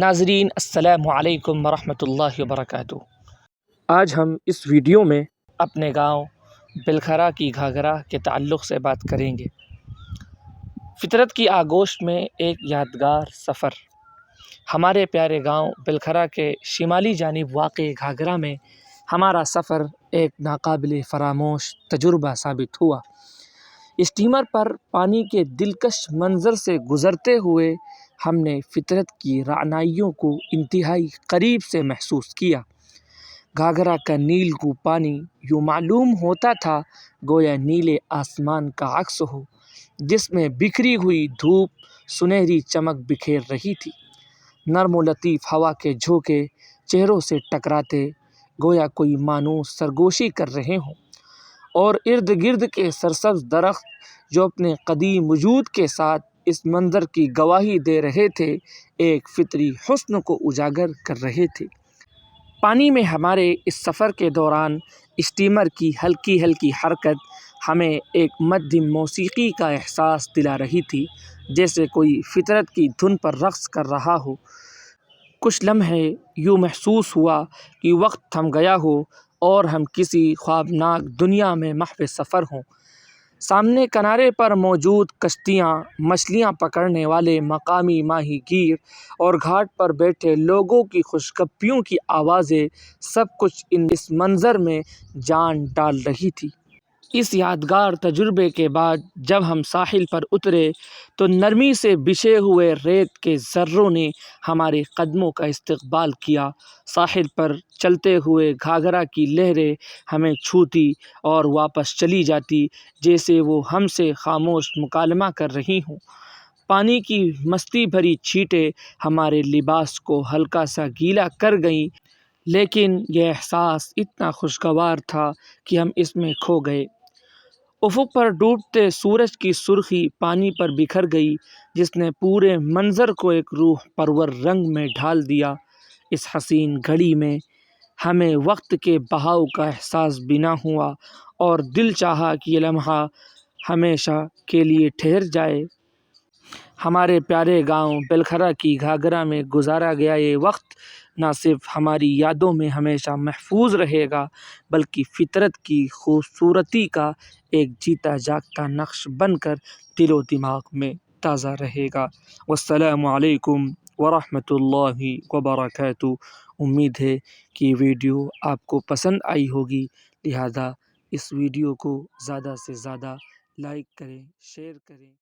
ناظرین السلام علیکم ورحمۃ اللہ وبرکاتہ۔ آج ہم اس ویڈیو میں اپنے گاؤں بلکھرا کی گھاگھرا کے تعلق سے بات کریں گے۔ فطرت کی آغوش میں ایک یادگار سفر۔ ہمارے پیارے گاؤں بلکھرا کے شمالی جانب واقع گھاگھرا میں ہمارا سفر ایک ناقابل فراموش تجربہ ثابت ہوا۔ اسٹیمر پر پانی کے دلکش منظر سے گزرتے ہوئے ہم نے فطرت کی رعنائیوں کو انتہائی قریب سے محسوس کیا۔ گھاگھرا کا نیلگوں پانی یوں معلوم ہوتا تھا گویا نیلے آسمان کا عکس ہو، جس میں بکھری ہوئی دھوپ سنہری چمک بکھیر رہی تھی۔ نرم و لطیف ہوا کے جھونکے چہروں سے ٹکراتے گویا کوئی مانوس سرگوشی کر رہے ہوں، اور ارد گرد کے سرسبز درخت جو اپنے قدیم وجود کے ساتھ اس منظر کی گواہی دے رہے تھے، ایک فطری حسن کو اجاگر کر رہے تھے۔ پانی میں ہمارے اس سفر کے دوران اسٹیمر کی ہلکی ہلکی حرکت ہمیں ایک مدھم موسیقی کا احساس دلا رہی تھی، جیسے کوئی فطرت کی دھن پر رقص کر رہا ہو۔ کچھ لمحے یوں محسوس ہوا کہ وقت تھم گیا ہو اور ہم کسی خوابناک دنیا میں محو سفر ہوں۔ سامنے کنارے پر موجود کشتیاں، مچھلیاں پکڑنے والے مقامی ماہی گیر اور گھاٹ پر بیٹھے لوگوں کی خوش گپیوں کی آوازیں، سب کچھ اس منظر میں جان ڈال رہی تھی۔ اس یادگار تجربے کے بعد جب ہم ساحل پر اترے تو نرمی سے بچھے ہوئے ریت کے ذروں نے ہمارے قدموں کا استقبال کیا۔ ساحل پر چلتے ہوئے گھاگھرا کی لہریں ہمیں چھوتی اور واپس چلی جاتی، جیسے وہ ہم سے خاموش مکالمہ کر رہی ہوں۔ پانی کی مستی بھری چھینٹیں ہمارے لباس کو ہلکا سا گیلا کر گئیں، لیکن یہ احساس اتنا خوشگوار تھا کہ ہم اس میں کھو گئے۔ افق پر ڈوبتے سورج کی سرخی پانی پر بکھر گئی، جس نے پورے منظر کو ایک روح پرور رنگ میں ڈھال دیا۔ اس حسین گھڑی میں ہمیں وقت کے بہاؤ کا احساس بھی نہ ہوا اور دل چاہا کہ یہ لمحہ ہمیشہ کے لیے ٹھہر جائے۔ ہمارے پیارے گاؤں بلکھرا کی گھاگھرا میں گزارا گیا یہ وقت نہ صرف ہماری یادوں میں ہمیشہ محفوظ رہے گا، بلکہ فطرت کی خوبصورتی کا ایک جیتا جاگتا نقش بن کر دل و دماغ میں تازہ رہے گا۔ والسلام علیکم ورحمۃ اللہ وبرکاتہ۔ امید ہے کہ ویڈیو آپ کو پسند آئی ہوگی، لہذا اس ویڈیو کو زیادہ سے زیادہ لائک کریں، شیئر کریں۔